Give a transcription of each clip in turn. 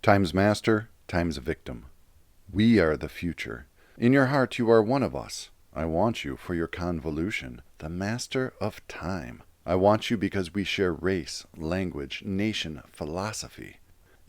Time's master, time's victim. We are the future. In your heart you are one of us. I want you for your convolution, the master of time. I want you because we share race, language, nation, philosophy.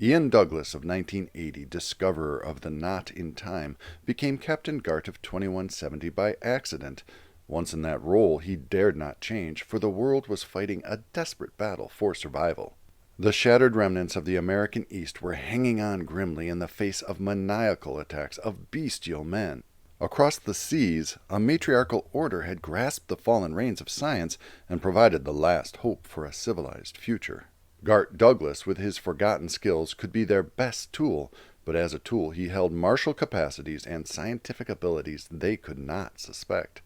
Ian Douglas of 1980, discoverer of the knot in time, became Captain Gart of 2170 by accident. Once in that role, he dared not change, for the world was fighting a desperate battle for survival. The shattered remnants of the American East were hanging on grimly in the face of maniacal attacks of bestial men. Across the seas, a matriarchal order had grasped the fallen reins of science and provided the last hope for a civilized future. Gart Douglas, with his forgotten skills, could be their best tool, but as a tool he held martial capacities and scientific abilities they could not suspect.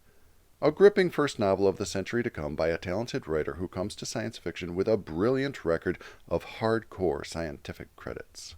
A gripping first novel of the century to come by a talented writer who comes to science fiction with a brilliant record of hardcore scientific credits.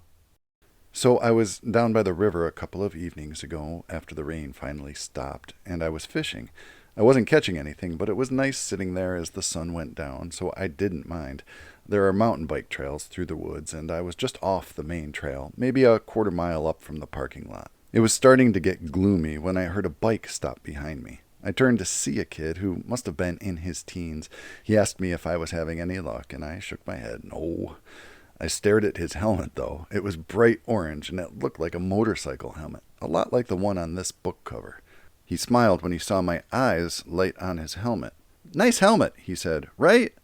So I was down by the river a couple of evenings ago after the rain finally stopped, and I was fishing. I wasn't catching anything, but it was nice sitting there as the sun went down, so I didn't mind. There are mountain bike trails through the woods, and I was just off the main trail, maybe a quarter mile up from the parking lot. It was starting to get gloomy when I heard a bike stop behind me. I turned to see a kid who must have been in his teens. He asked me if I was having any luck, and I shook my head. No. I stared at his helmet, though. It was bright orange, and it looked like a motorcycle helmet, a lot like the one on this book cover. He smiled when he saw my eyes light on his helmet. "Nice helmet," he said. "Right?"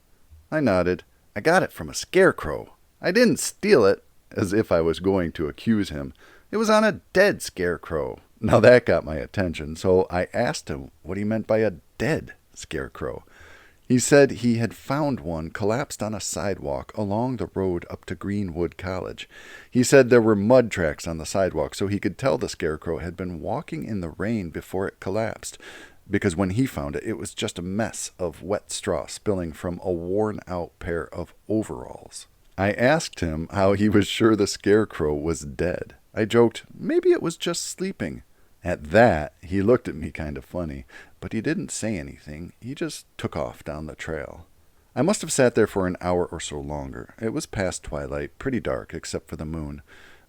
I nodded. "I got it from a scarecrow. I didn't steal it," as if I was going to accuse him. "It was on a dead scarecrow." Now that got my attention, so I asked him what he meant by a dead scarecrow. He said he had found one collapsed on a sidewalk along the road up to Greenwood College. He said there were mud tracks on the sidewalk, so he could tell the scarecrow had been walking in the rain before it collapsed, because when he found it, it was just a mess of wet straw spilling from a worn-out pair of overalls. I asked him how he was sure the scarecrow was dead. I joked, maybe it was just sleeping. At that, he looked at me kind of funny, but he didn't say anything. He just took off down the trail. I must have sat there for an hour or so longer. It was past twilight, pretty dark except for the moon.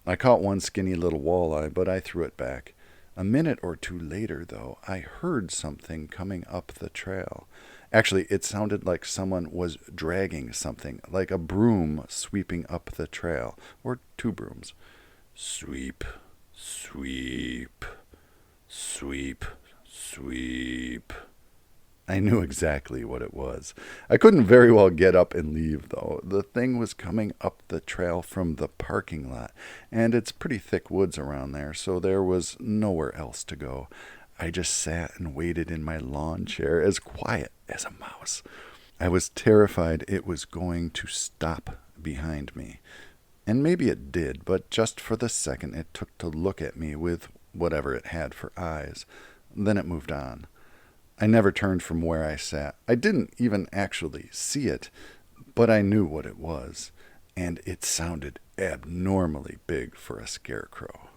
I caught one skinny little walleye, but I threw it back. A minute or two later, though, I heard something coming up the trail. Actually, it sounded like someone was dragging something, like a broom sweeping up the trail, or two brooms. Sweep, sweep, sweep, sweep. I knew exactly what it was. I couldn't very well get up and leave, though. The thing was coming up the trail from the parking lot, and it's pretty thick woods around there, so there was nowhere else to go. I just sat and waited in my lawn chair, as quiet as a mouse. I was terrified it was going to stop behind me. And maybe it did, but just for the second it took to look at me with whatever it had for eyes. Then it moved on. I never turned from where I sat. I didn't even actually see it, but I knew what it was, and it sounded abnormally big for a scarecrow.